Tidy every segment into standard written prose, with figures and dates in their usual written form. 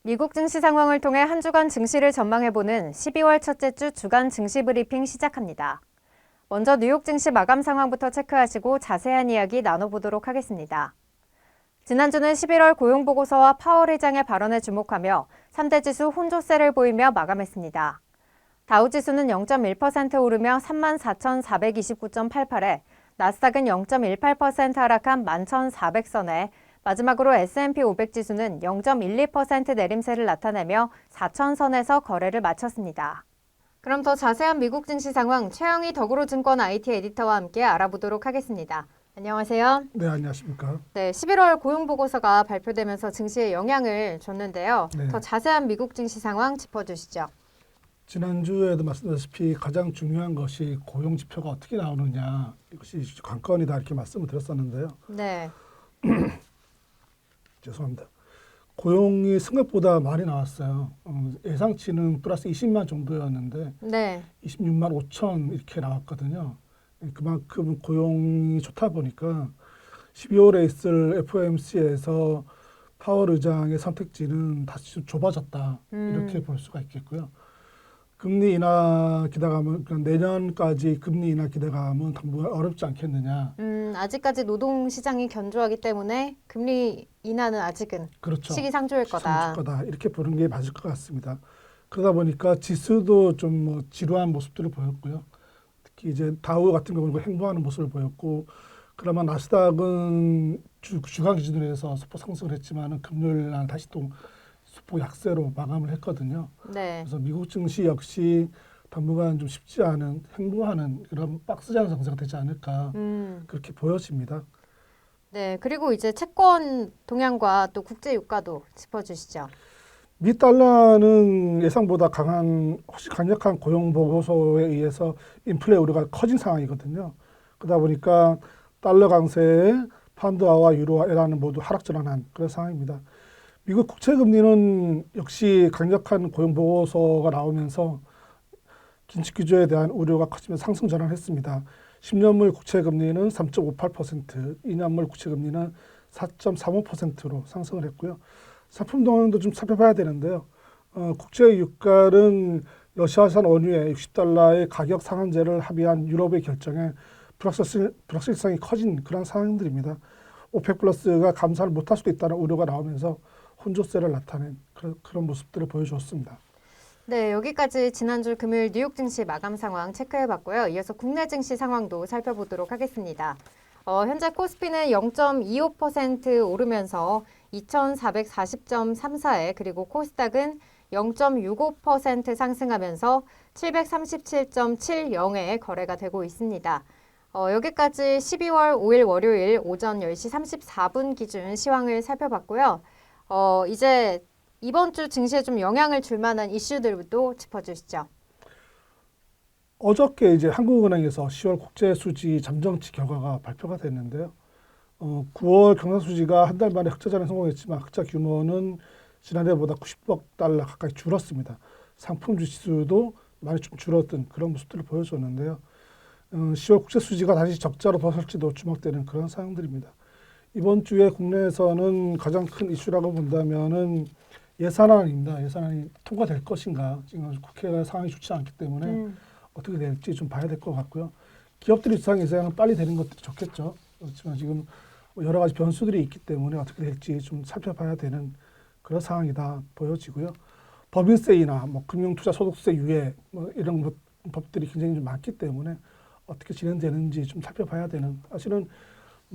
미국 증시 상황을 통해 한 주간 증시를 전망해보는 12월 첫째 주 주간 증시 브리핑 시작합니다. 먼저 뉴욕 증시 마감 상황부터 체크하시고 자세한 이야기 나눠보도록 하겠습니다. 지난주는 11월 고용보고서와 파월 의장의 발언에 주목하며 3대 지수 혼조세를 보이며 마감했습니다. 다우지수는 0.1% 오르며 34,429.88에 나스닥은 0.18% 하락한 11,400선에 마지막으로 S&P 500 지수는 0.12% 내림세를 나타내며 4,000선에서 거래를 마쳤습니다. 그럼 더 자세한 미국 증시 상황 최영희 더그로증권 IT 에디터와 함께 알아보도록 하겠습니다. 안녕하세요. 네, 안녕하십니까. 네, 11월 고용보고서가 발표되면서 증시에 영향을 줬는데요. 네. 더 자세한 미국 증시 상황 짚어주시죠. 지난주에도 말씀드렸다시피 가장 중요한 것이 고용 지표가 어떻게 나오느냐, 이것이 관건이다 이렇게 말씀을 드렸었는데요. 네. 죄송합니다. 고용이 생각보다 많이 나왔어요. 예상치는 플러스 20만 정도였는데 네. 26만 5천 이렇게 나왔거든요. 그만큼 고용이 좋다 보니까 12월에 있을 FOMC에서 파월 의장의 선택지는 다시 좀 좁아졌다 이렇게 볼 수가 있겠고요. 금리 인하 기대감은 내년까지 금리 인하 기대감은 당분간 어렵지 않겠느냐. 아직까지 노동시장이 견조하기 때문에 금리 인하는 아직은 그렇죠. 시기상조일 거다. 이렇게 보는 게 맞을 것 같습니다. 그러다 보니까 지수도 좀 뭐 지루한 모습들을 보였고요. 특히 이제 다우 같은 경우는 횡보하는 모습을 보였고, 그나마 나스닥은 주간 기준으로 해서 소폭 상승을 했지만은 금요일 날 다시 또 소폭 약세로 마감을 했거든요. 네. 그래서 미국 증시 역시 당분간 좀 쉽지 않은 횡보하는 그런 박스장 상승가 되지 않을까 그렇게 보여집니다. 네, 그리고 이제 채권 동향과 또 국제 유가도 짚어주시죠. 미 달러는 예상보다 훨씬 강력한 고용 보고서에 의해서 인플레 우려가 커진 상황이거든요. 그러다 보니까 달러 강세에 파운드화와 유로화, 엔화는 모두 하락 전환한 그런 상황입니다. 미국 국채 금리는 역시 강력한 고용 보고서가 나오면서 긴축 기조에 대한 우려가 커지면서 상승 전환했습니다. 10년물 국채 금리는 3.58%, 2년물 국채 금리는 4.35%로 상승을 했고요. 상품 동향도 좀 살펴봐야 되는데요. 국제 유가는 러시아산 원유의 60달러의 가격 상한제를 합의한 유럽의 결정에 불확실성이 커진 그런 상황들입니다. 오펙 플러스가 감산을 못할 수도 있다는 우려가 나오면서 혼조세를 나타낸 그런 모습들을 보여주었습니다. 네, 여기까지 지난주 금요일 뉴욕 증시 마감 상황 체크해봤고요. 이어서 국내 증시 상황도 살펴보도록 하겠습니다. 현재 코스피는 0.25% 오르면서 2,440.34에 그리고 코스닥은 0.65% 상승하면서 737.70에 거래가 되고 있습니다. 여기까지 12월 5일 월요일 오전 10시 34분 기준 시황을 살펴봤고요. 이제 이번 주 증시에 좀 영향을 줄 만한 이슈들도 짚어주시죠. 어저께 이제 한국은행에서 10월 국제 수지 잠정치 결과가 발표가 됐는데요. 9월 경상 수지가 한 달 만에 흑자전환에 성공했지만 흑자 규모는 지난해보다 90억 달러 가까이 줄었습니다. 상품 지수도 많이 좀 줄었던 그런 모습들을 보여줬는데요. 10월 국제 수지가 다시 적자로 벗어날지도 주목되는 그런 상황들입니다. 이번 주에 국내에서는 가장 큰 이슈라고 본다면은 예산안입니다. 예산안이 통과될 것인가. 지금 국회가 상황이 좋지 않기 때문에 어떻게 될지 좀 봐야 될 것 같고요. 기업들 입장에서는 빨리 되는 것들이 좋겠죠. 그렇지만 지금 여러 가지 변수들이 있기 때문에 어떻게 될지 좀 살펴봐야 되는 그런 상황이다 보여지고요. 법인세 인하, 금융투자소득세 유예 이런 법들이 굉장히 좀 많기 때문에 어떻게 진행되는지 좀 살펴봐야 되는, 사실은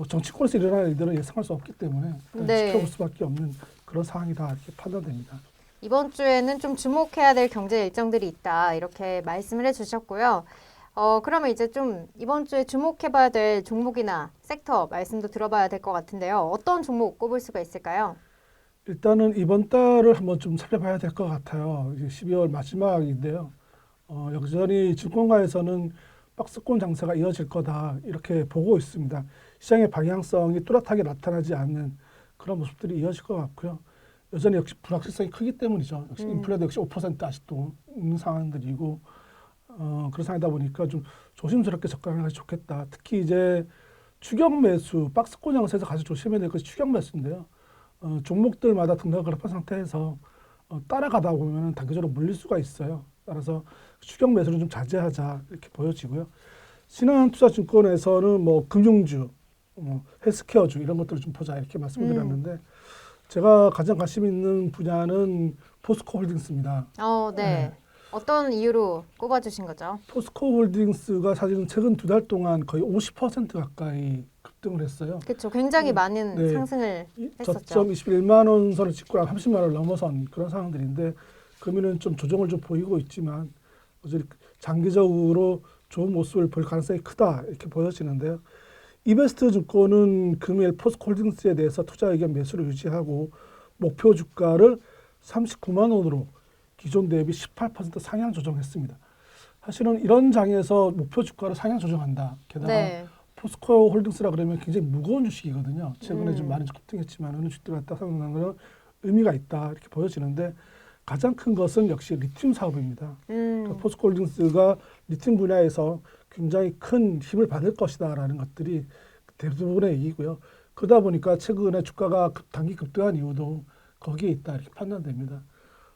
정치권에서 일어날 일들은 예상할 수 없기 때문에 네. 지켜볼 수밖에 없는 그런 상황이다 이렇게 판단됩니다. 이번 주에는 좀 주목해야 될 경제 일정들이 있다 이렇게 말씀을 해주셨고요. 그러면 이제 좀 이번 주에 주목해봐야 될 종목이나 섹터 말씀도 들어봐야 될 것 같은데요. 어떤 종목 꼽을 수가 있을까요? 일단은 이번 달을 한번 좀 살펴봐야 될 것 같아요. 이제 12월 마지막인데요. 여전히 증권가에서는 박스권 장세가 이어질 거다 이렇게 보고 있습니다. 시장의 방향성이 뚜렷하게 나타나지 않는 그런 모습들이 이어질 것 같고요. 여전히 역시 불확실성이 크기 때문이죠. 역시 인플레도 역시 5% 아직도 있는 상황들이고 그런 상황이다 보니까 좀 조심스럽게 접근하는 것이 좋겠다. 특히 이제 추격 매수, 박스권 양세에서 가장 조심해야 될 것이 추격 매수인데요. 종목들마다 등락을 합한 상태에서 따라가다 보면 단기적으로 물릴 수가 있어요. 따라서 추격 매수는 좀 자제하자 이렇게 보여지고요. 신한투자증권에서는 뭐 금융주, 헬스케어주 이런 것들을 좀 보자 이렇게 말씀드렸는데 제가 가장 관심 있는 분야는 포스코홀딩스입니다. 네. 네. 어떤 이유로 꼽아주신 거죠? 포스코홀딩스가 사실은 최근 2달 동안 거의 50% 가까이 급등을 했어요. 그렇죠. 굉장히 많은 네. 상승을 했었죠. 저점 21만 원 선을 찍고 30만 원을 넘어선 그런 상황들인데 금리는 좀 조정을 좀 보이고 있지만 어제 장기적으로 좋은 모습을 볼 가능성이 크다 이렇게 보여지는데요. 이베스트 증권은 금일 포스코홀딩스에 대해서 투자 의견 매수를 유지하고 목표 주가를 39만 원으로 기존 대비 18% 상향 조정했습니다. 사실은 이런 장에서 목표 주가를 상향 조정한다. 게다가 네. 포스코홀딩스라 그러면 굉장히 무거운 주식이거든요. 최근에 좀 많이 급등했지만 어느 주식들 갖다 상승하는 것은 의미가 있다 이렇게 보여지는데 가장 큰 것은 역시 리튬 사업입니다. 그러니까 포스코홀딩스가 리튬 분야에서 굉장히 큰 힘을 받을 것이다라는 것들이 대부분의 얘기고요. 그러다 보니까 최근에 주가가 단기 급등한 이유도 거기에 있다 이렇게 판단됩니다.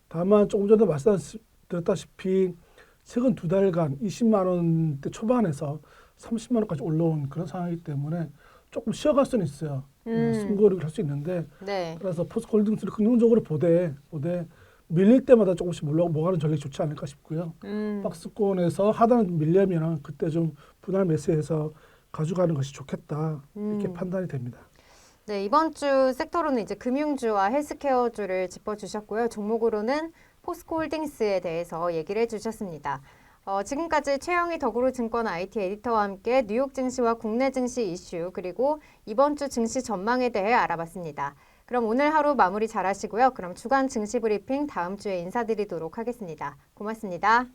다만 조금 전에 말씀드렸다시피 최근 2달간 20만 원대 초반에서 30만 원까지 올라온 그런 상황이기 때문에 조금 쉬어갈 수는 있어요. 승고를 할 수 있는데 네. 그래서 포스코홀딩스를 긍정적으로 보되 밀릴 때마다 조금씩 몰아가는 전략이 좋지 않을까 싶고요. 박스권에서 하단 밀려면 그때 좀 분할 매수해서 가져가는 것이 좋겠다 이렇게 판단이 됩니다. 네, 이번 주 섹터로는 이제 금융주와 헬스케어주를 짚어주셨고요. 종목으로는 포스코홀딩스에 대해서 얘기를 해주셨습니다. 지금까지 최영희 더구로증권 IT 에디터와 함께 뉴욕 증시와 국내 증시 이슈 그리고 이번 주 증시 전망에 대해 알아봤습니다. 그럼 오늘 하루 마무리 잘 하시고요. 그럼 주간 증시 브리핑 다음 주에 인사드리도록 하겠습니다. 고맙습니다.